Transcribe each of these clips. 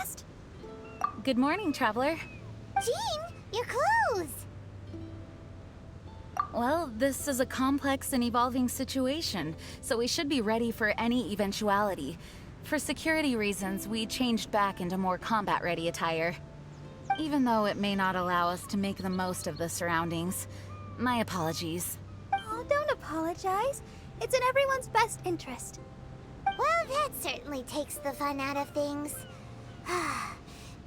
dressed? Good morning, traveler. Jean, your clothes! Well, this is a complex and evolving situation, so we should be ready for any eventuality. For security reasons, we changed back into more combat-ready attire. Even though it may not allow us to make the most of the surroundings. My apologies. Oh, don't apologize. It's in everyone's best interest. Well, that certainly takes the fun out of things.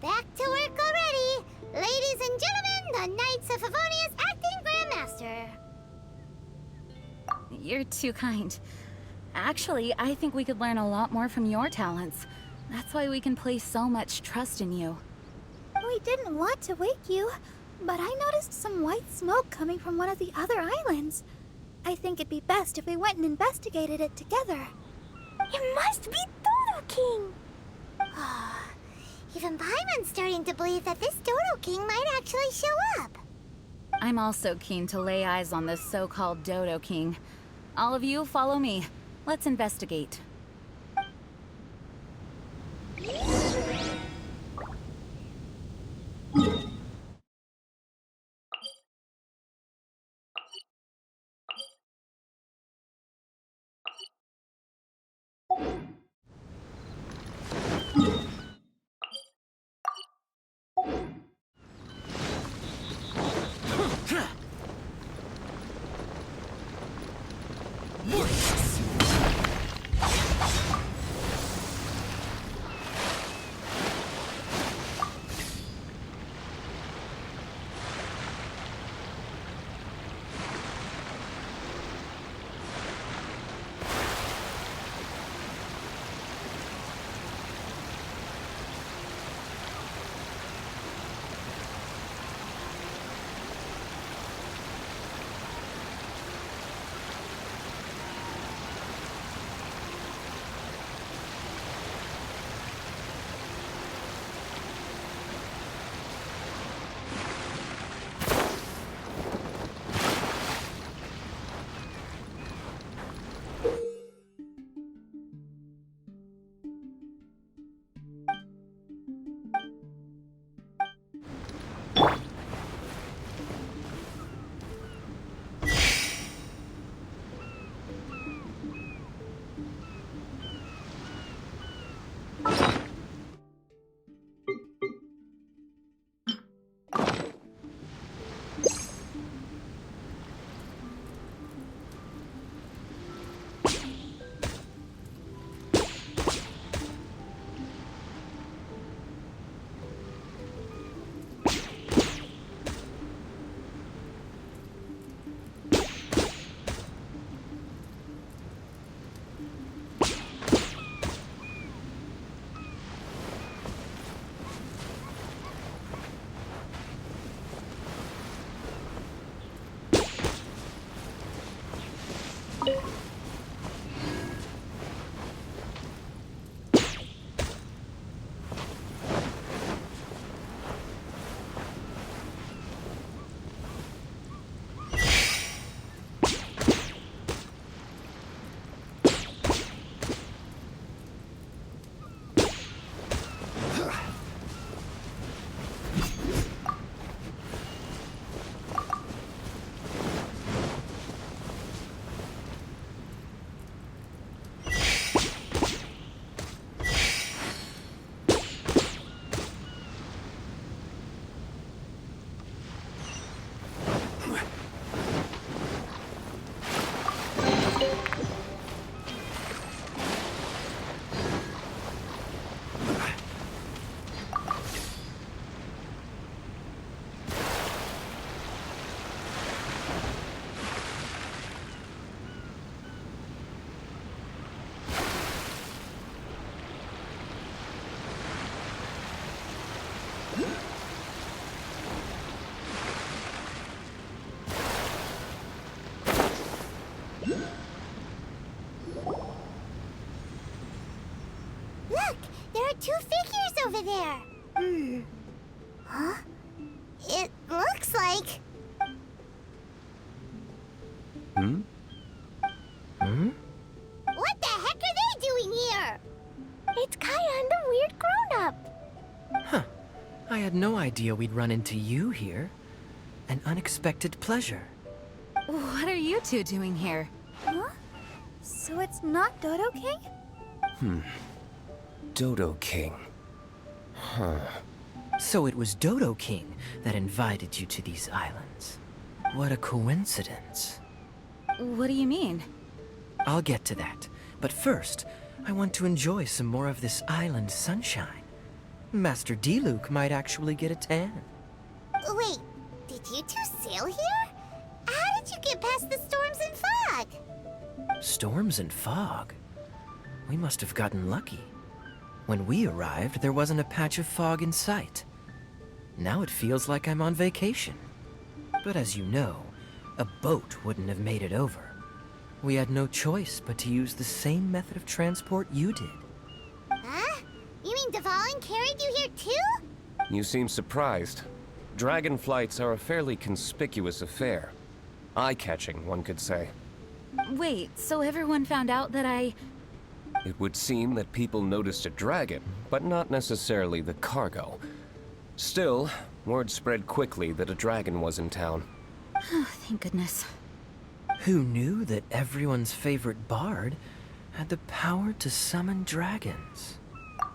Back to work already! Ladies and gentlemen, the Knights of Favonia's acting Grandmaster! You're too kind. Actually, I think we could learn a lot more from your talents. That's why we can place so much trust in you. We didn't want to wake you, but I noticed some white smoke coming from one of the other islands. I think it'd be best if we went and investigated it together. It must be Dodo King! Even Paimon's starting to believe that this Dodo King might actually show up. I'm also keen to lay eyes on this so-called Dodo King. All of you, follow me. Let's investigate. Look! There are two figures over there! Huh? It looks like... What the heck are they doing here? It's Kaeya and the weird grown-up. no idea we'd run into you here. An unexpected pleasure. What are you two doing here? Huh? So it's not Dodo King? Dodo King. Huh. So it was Dodo King that invited you to these islands. What a coincidence. What do you mean? I'll get to that, but first, I want to enjoy some more of this island sunshine. Master Diluc might actually get a tan. Wait, did you two sail here? How did you get past the storms and fog? Storms and fog? We must have gotten lucky. When we arrived, there wasn't a patch of fog in sight. Now it feels like I'm on vacation. But as you know, a boat wouldn't have made it over. We had no choice but to use the same method of transport you did. Huh? You mean Dvalin carried you here too? You seem surprised. Dragon flights are a fairly conspicuous affair. Eye-catching, one could say. Wait, so everyone found out that I... It would seem that people noticed a dragon, but not necessarily the cargo. Still, word spread quickly that a dragon was in town. Oh, thank goodness. Who knew that everyone's favorite bard had the power to summon dragons?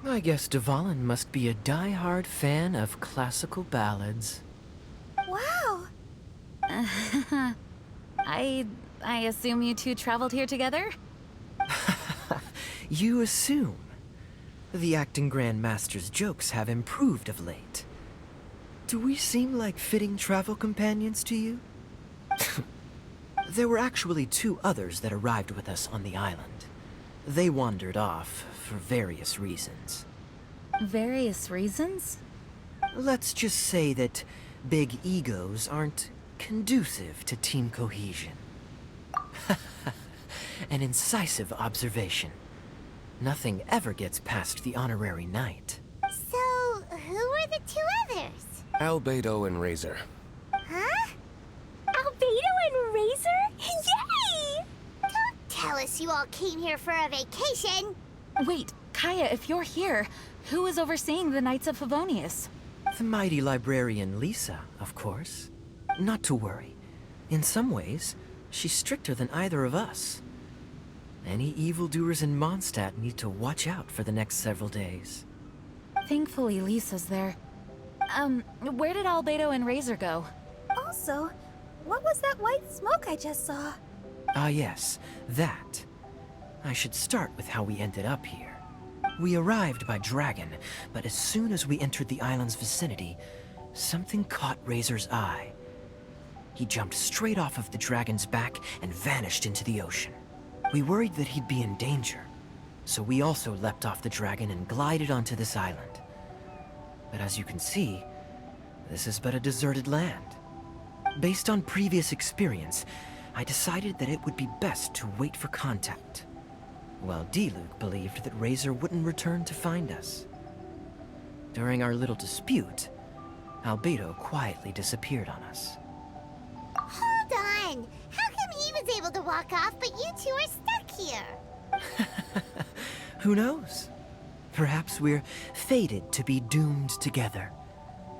I guess Dvalin must be a die-hard fan of classical ballads. Wow. I assume you two traveled here together? You assume. The acting Grandmaster's jokes have improved of late. Do we seem like fitting travel companions to you? There were actually 2 others that arrived with us on the island. They wandered off for various reasons. Various reasons? Let's just say that big egos aren't conducive to team cohesion. An incisive observation. Nothing ever gets past the honorary knight. So, who were the 2 others? Albedo and Razor. Huh? Albedo and Razor? Yay! Don't tell us you all came here for a vacation. Wait, Kaeya, if you're here, who is overseeing the Knights of Favonius? The mighty librarian Lisa, of course. Not to worry. In some ways, she's stricter than either of us. Any evildoers in Mondstadt need to watch out for the next several days. Thankfully, Lisa's there. Where did Albedo and Razor go? Also, what was that white smoke I just saw? Ah yes, that. I should start with how we ended up here. We arrived by dragon, but as soon as we entered the island's vicinity, something caught Razor's eye. He jumped straight off of the dragon's back and vanished into the ocean. We worried that he'd be in danger, so we also leapt off the dragon and glided onto this island. But as you can see, this is but a deserted land. Based on previous experience, I decided that it would be best to wait for contact, while Diluc believed that Razor wouldn't return to find us. During our little dispute, Albedo quietly disappeared on us. Hold on! How come he was able to walk off, but you 2 are stuck here? Who knows? Perhaps we're fated to be doomed together.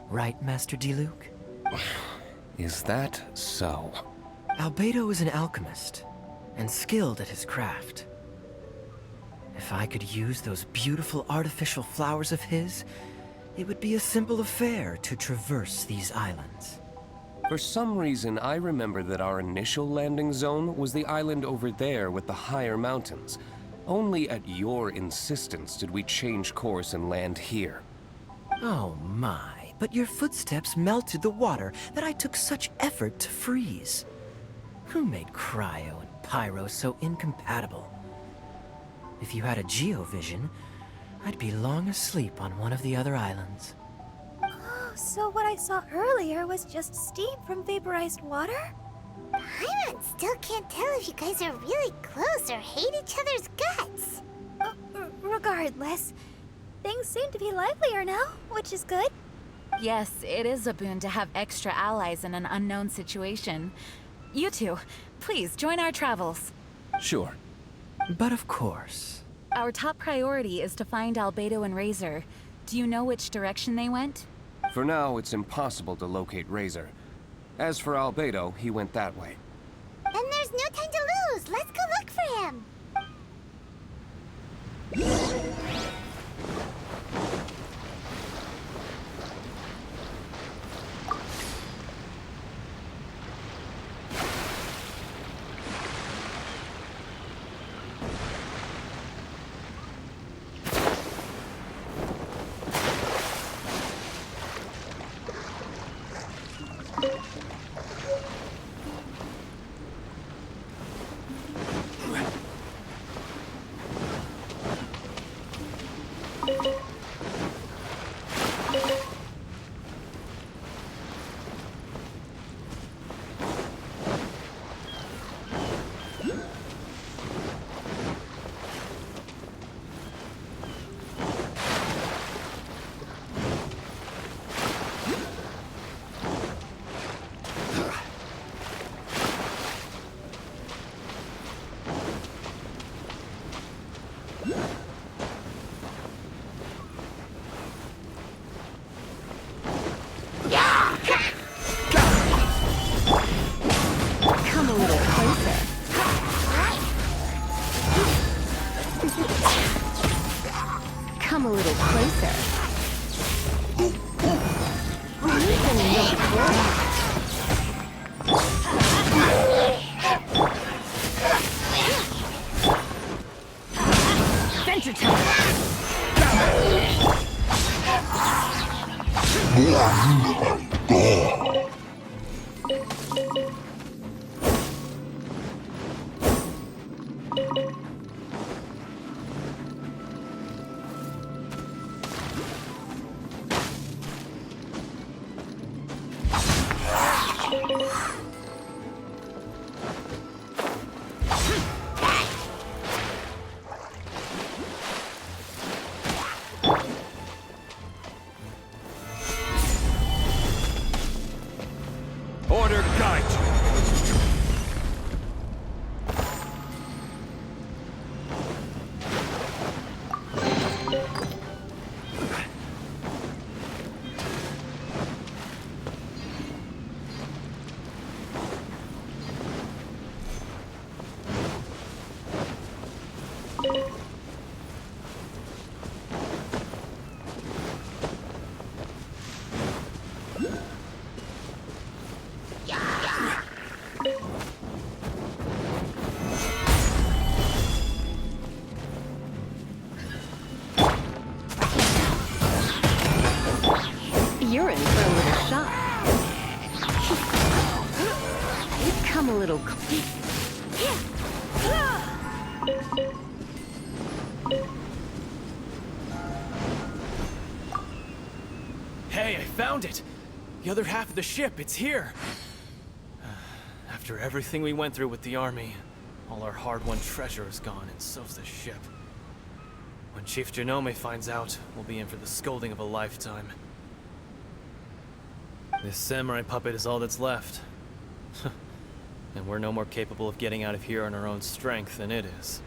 Right, Master Diluc? Is that so? Albedo is an alchemist, and skilled at his craft. If I could use those beautiful artificial flowers of his, it would be a simple affair to traverse these islands. For some reason, I remember that our initial landing zone was the island over there with the higher mountains. Only at your insistence did we change course and land here. Oh my, but your footsteps melted the water that I took such effort to freeze. Who made cryo and pyro so incompatible? If you had a geovision, I'd be long asleep on one of the other islands. Oh, so what I saw earlier was just steam from vaporized water? Paimon still can't tell if you guys are really close or hate each other's guts. Regardless, things seem to be livelier now, which is good. Yes, it is a boon to have extra allies in an unknown situation. You two, please join our travels. Sure. But of course. Our top priority is to find Albedo and Razor. Do you know which direction they went? For now, it's impossible to locate Razor. As for Albedo, he went that way. Then there's no time to lose. Let's go look for him. Come a little closer. Adventure time! Order guide you. You're in for a little shock. Come a little Hey, I found it! The other half of the ship, it's here! After everything we went through with the army, all our hard-won treasure is gone, and so's the ship. When Chief Genome finds out, we'll be in for the scolding of a lifetime. This samurai puppet is all that's left. And we're no more capable of getting out of here on our own strength than it is.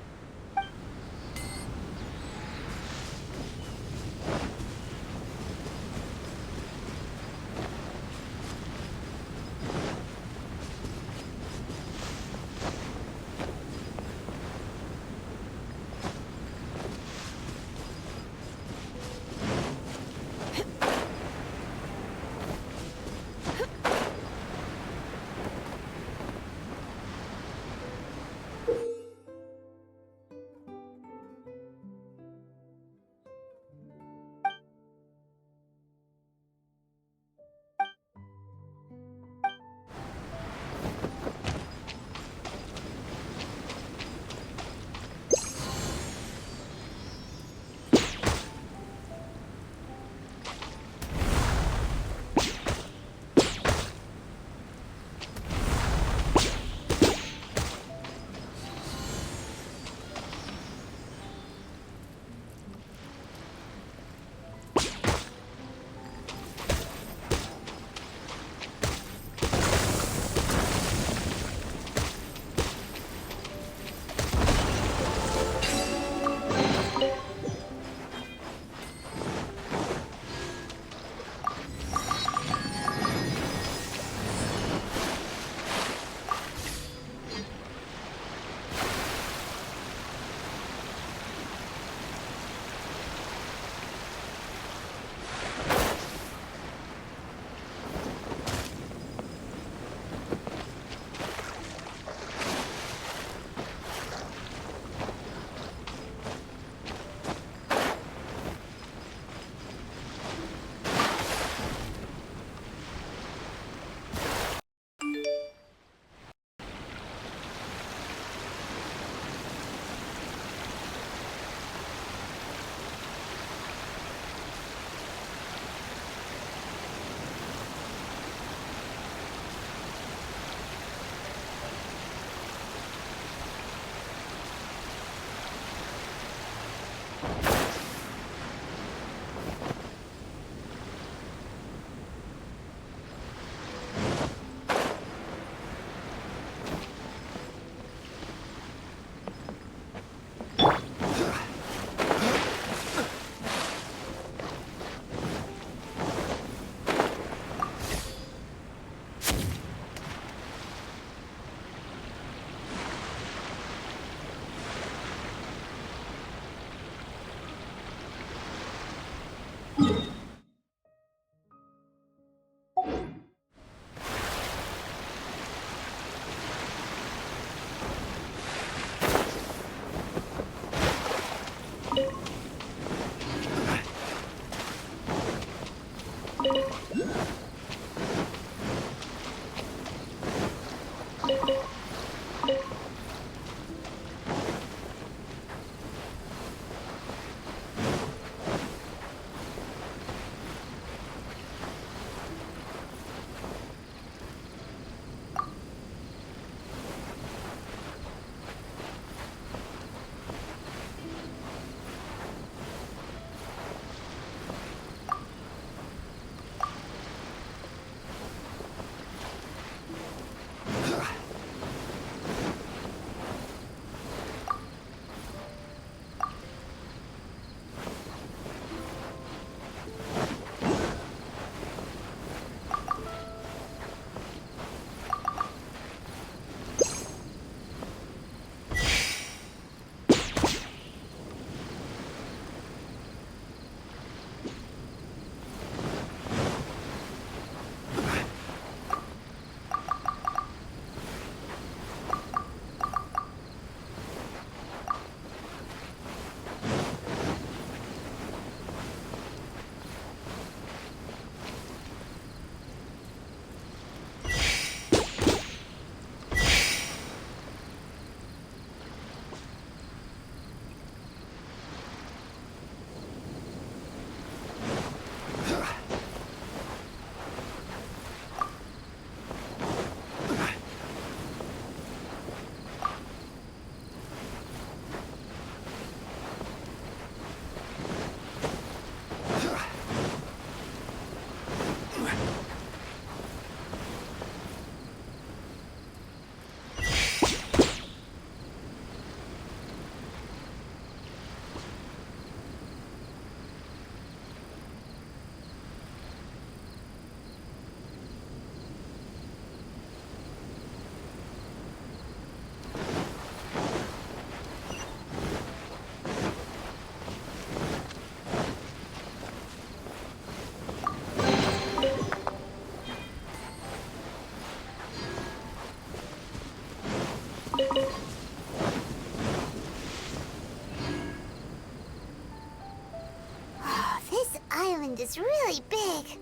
This island is really big.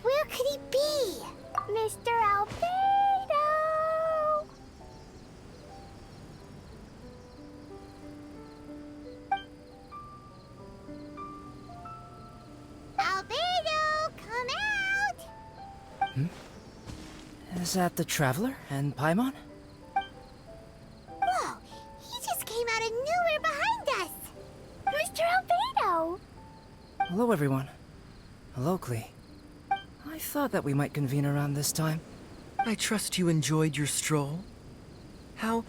Where could he be? Mr. Albedo! Albedo, come out! Is that the Traveler and Paimon? Whoa, he just came out of nowhere behind us! Mr. Albedo! Hello, everyone. Hello, Klee. I thought that we might convene around this time. I trust you enjoyed your stroll. How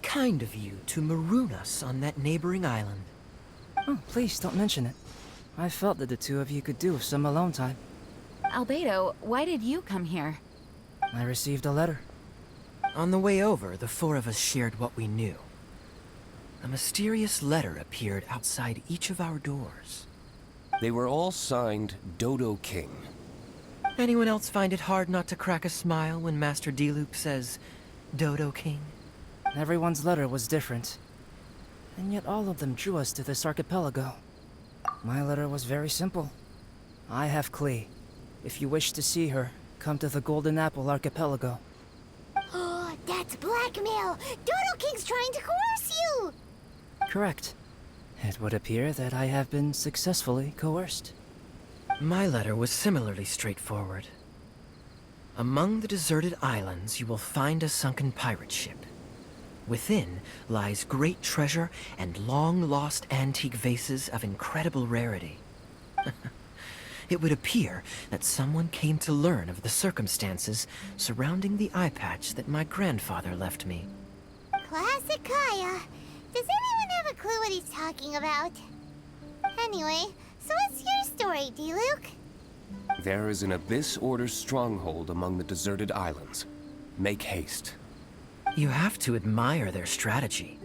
kind of you to maroon us on that neighboring island. Oh, please don't mention it. I felt that the two of you could do with some alone time. Albedo, why did you come here? I received a letter. On the way over, the four of us shared what we knew. A mysterious letter appeared outside each of our doors. They were all signed Dodo King. Anyone else find it hard not to crack a smile when Master Diluc says, Dodo King? Everyone's letter was different. And yet all of them drew us to this archipelago. My letter was very simple. I have Klee. If you wish to see her, come to the Golden Apple Archipelago. Oh, that's blackmail! Dodo King's trying to coerce you! Correct. It would appear that I have been successfully coerced. My letter was similarly straightforward. Among the deserted islands, you will find a sunken pirate ship. Within lies great treasure and long-lost antique vases of incredible rarity. It would appear that someone came to learn of the circumstances surrounding the eye patch that my grandfather left me. Classic Kaeya. Does anyone have a clue what he's talking about? Anyway, so what's your story, Diluc? There is an Abyss Order stronghold among the deserted islands. Make haste. You have to admire their strategy.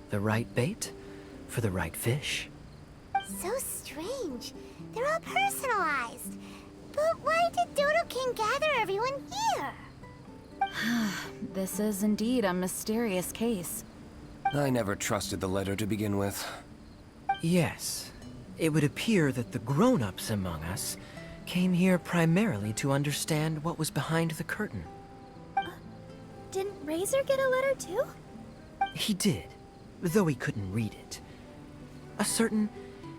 The right bait for the right fish. So strange. They're all personalized. But why did Dodo King gather everyone here? This is indeed a mysterious case. I never trusted the letter to begin with. Yes, it would appear that the grown-ups among us came here primarily to understand what was behind the curtain. Didn't Razor get a letter too? He did, though he couldn't read it. A certain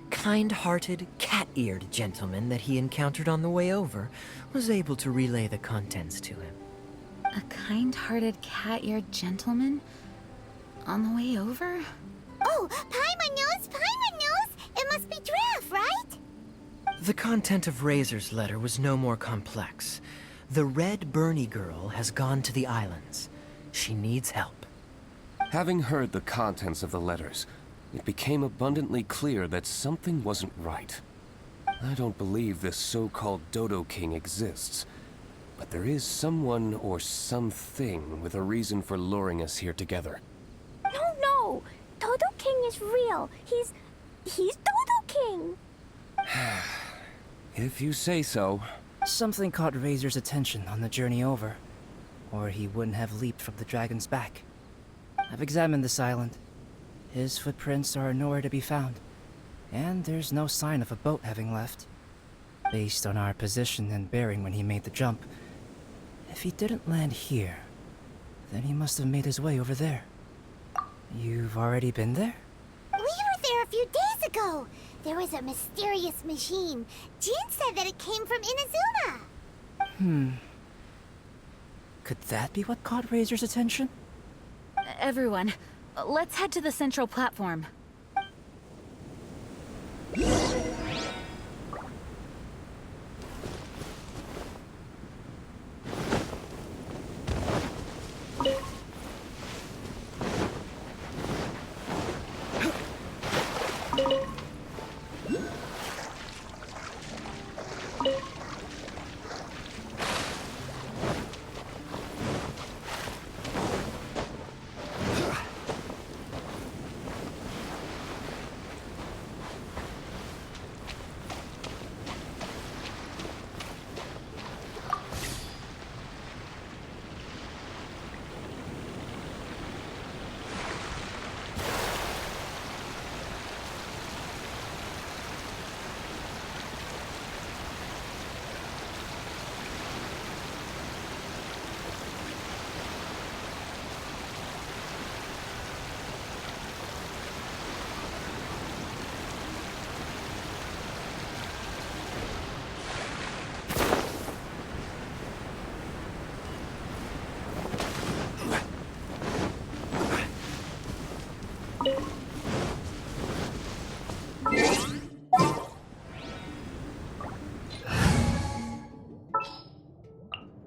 kind-hearted, cat-eared gentleman that he encountered on the way over was able to relay the contents to him. A kind-hearted, cat-eared gentleman? On the way over? Oh, Paimon knows! Paimon knows! It must be Draft, right? The content of Razor's letter was no more complex. The Red Bernie girl has gone to the islands. She needs help. Having heard the contents of the letters, it became abundantly clear that something wasn't right. I don't believe this so-called Dodo King exists, but there is someone or something with a reason for luring us here together. No! Dodo King is real. He's Dodo King! If you say so. Something caught Razor's attention on the journey over, or he wouldn't have leaped from the dragon's back. I've examined this island. His footprints are nowhere to be found, and there's no sign of a boat having left. Based on our position and bearing when he made the jump, if he didn't land here, then he must have made his way over there. You've already been there? We were there a few days ago. There was a mysterious machine. Jin said that it came from Inazuma. Could that be what caught Razor's attention? Everyone, let's head to the central platform.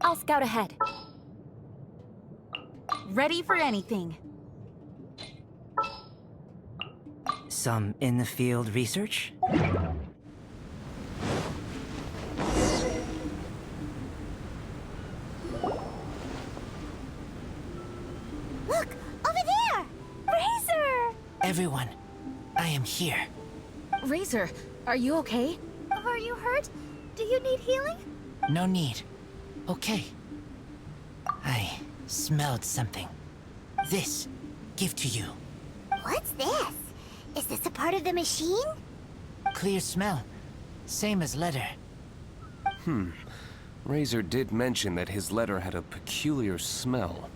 I'll scout ahead. Ready for anything. Some in-the-field research? Look, over there! Razor! Everyone, I am here. Razor, are you okay? Are you hurt? Do you need healing? No need. Okay. I smelled something. This, give to you. What's this? Is this a part of the machine? Clear smell. Same as letter. Razor did mention that his letter had a peculiar smell.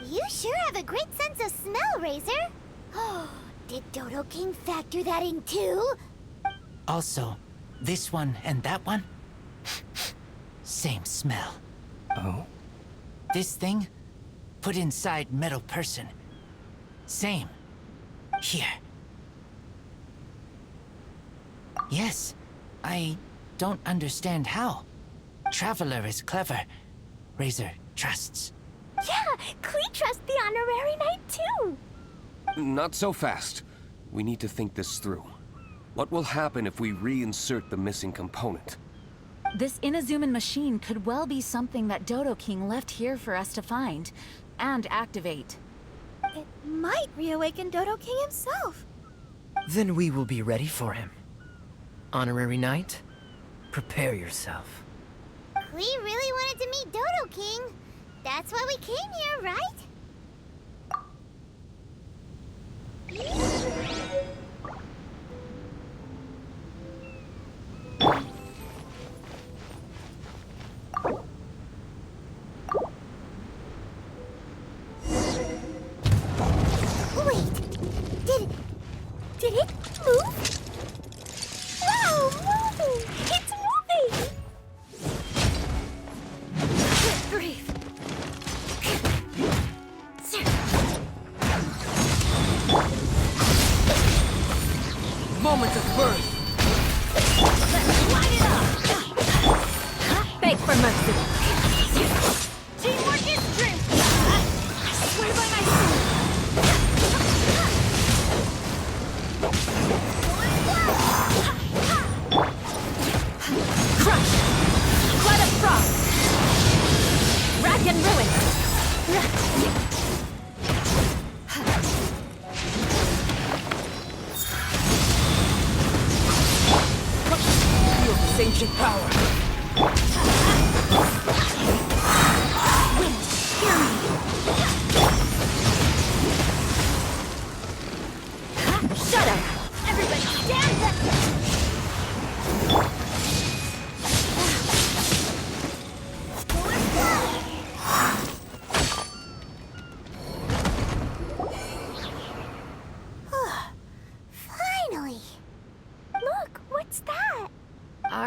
You sure have a great sense of smell, Razor. Oh, did Dodo King factor that in too? Also, this one and that one? Same smell. Oh? This thing? Put inside metal person. Same. Here. Yes. I don't understand how. Traveler is clever. Razor trusts. Yeah, Klee trusts the honorary knight too. Not so fast. We need to think this through. What will happen if we reinsert the missing component? This Inazuman machine could well be something that Dodo King left here for us to find and activate. It might reawaken Dodo King himself. Then we will be ready for him. Honorary Knight, prepare yourself. Klee really wanted to meet Dodo King. That's why we came here, right?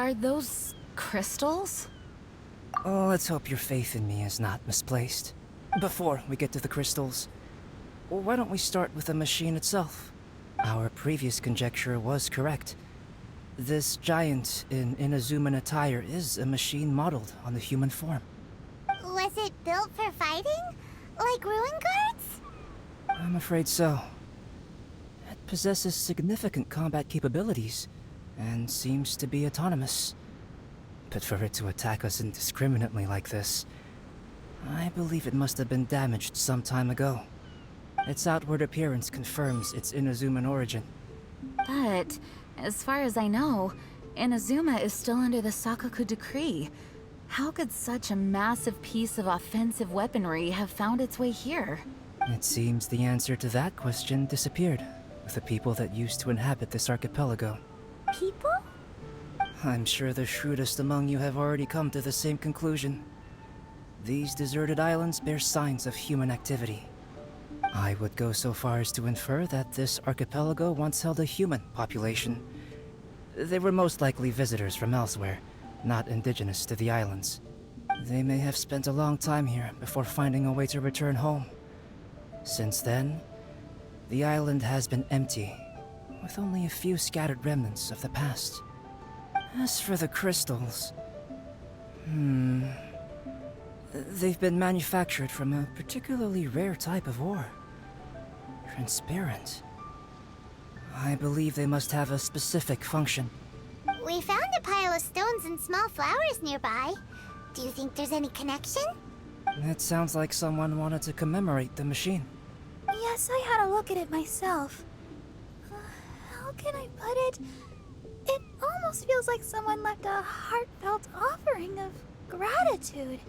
Are those crystals? Oh, let's hope your faith in me is not misplaced. Before we get to the crystals, why don't we start with the machine itself? Our previous conjecture was correct. This giant in Inazuman attire is a machine modeled on the human form. Was it built for fighting? Like ruin guards? I'm afraid so. It possesses significant combat capabilities, and seems to be autonomous. But for it to attack us indiscriminately like this, I believe it must have been damaged some time ago. Its outward appearance confirms its Inazuman origin. But, as far as I know, Inazuma is still under the Sakaku decree. How could such a massive piece of offensive weaponry have found its way here? It seems the answer to that question disappeared with the people that used to inhabit this archipelago. People? I'm sure the shrewdest among you have already come to the same conclusion. These deserted islands bear signs of human activity. I would go so far as to infer that this archipelago once held a human population. They were most likely visitors from elsewhere, not indigenous to the islands. They may have spent a long time here before finding a way to return home. Since then, the island has been empty, with only a few scattered remnants of the past. As for the crystals... They've been manufactured from a particularly rare type of ore. Transparent. I believe they must have a specific function. We found a pile of stones and small flowers nearby. Do you think there's any connection? It sounds like someone wanted to commemorate the machine. Yes, I had a look at it myself. How can I put it? It almost feels like someone left a heartfelt offering of gratitude.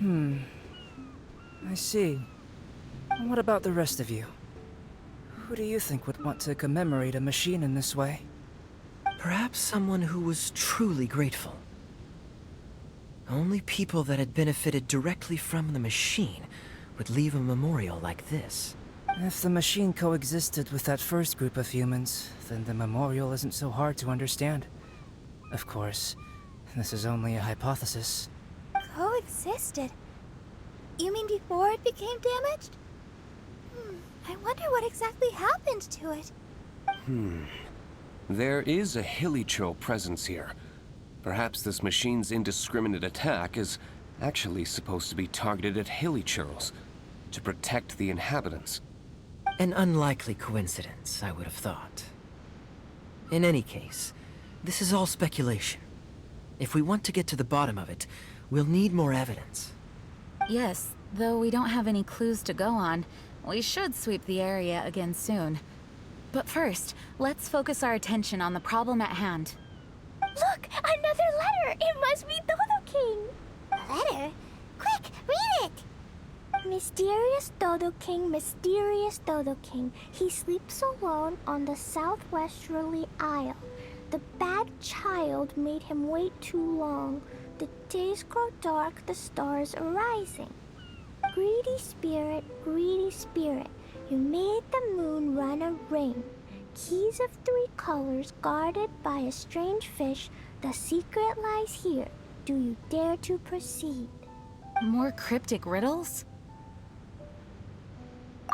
I see. What about the rest of you? Who do you think would want to commemorate a machine in this way? Perhaps someone who was truly grateful. Only people that had benefited directly from the machine would leave a memorial like this. If the machine coexisted with that first group of humans, then the memorial isn't so hard to understand. Of course, this is only a hypothesis. Coexisted? You mean before it became damaged? I wonder what exactly happened to it. There is a Hilichurl presence here. Perhaps this machine's indiscriminate attack is actually supposed to be targeted at Hilichurls to protect the inhabitants. An unlikely coincidence, I would have thought. In any case, this is all speculation. If we want to get to the bottom of it, we'll need more evidence. Yes, though we don't have any clues to go on, we should sweep the area again soon. But first, let's focus our attention on the problem at hand. Look! Another letter! It must be Dodo King! A letter? Quick, read it! Mysterious Dodo King, he sleeps alone on the southwesterly isle. The bad child made him wait too long. The days grow dark, the stars are rising. Greedy spirit, you made the moon run a ring. Keys of 3 colors guarded by a strange fish. The secret lies here. Do you dare to proceed? More cryptic riddles?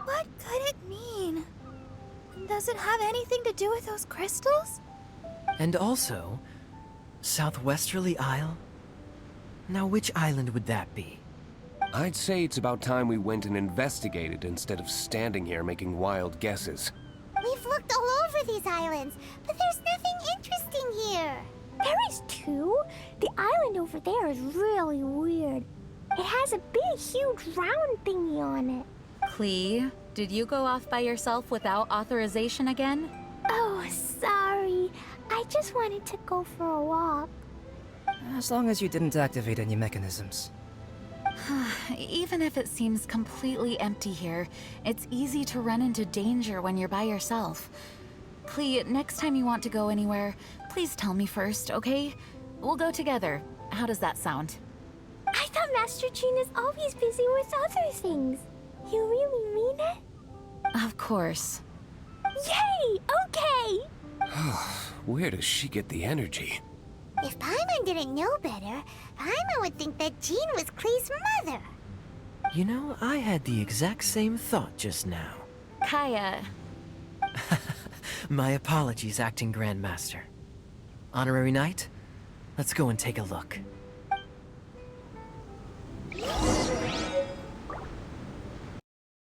What could it mean? Does it have anything to do with those crystals? And also, Southwesterly Isle? Now which island would that be? I'd say it's about time we went and investigated instead of standing here making wild guesses. We've looked all over these islands, but there's nothing interesting here. There is too. The island over there is really weird. It has a big, huge round thingy on it. Klee, did you go off by yourself without authorization again? Oh, sorry. I just wanted to go for a walk. As long as you didn't activate any mechanisms. Even if it seems completely empty here, it's easy to run into danger when you're by yourself. Klee, next time you want to go anywhere, please tell me first, okay? We'll go together. How does that sound? I thought Master Jean is always busy with other things. You really mean it? Of course. Yay! Okay! Where does she get the energy? If Paimon didn't know better, Paimon would think that Jean was Klee's mother. You know, I had the exact same thought just now. Kaeya, My apologies, Acting Grandmaster. Honorary Knight, let's go and take a look.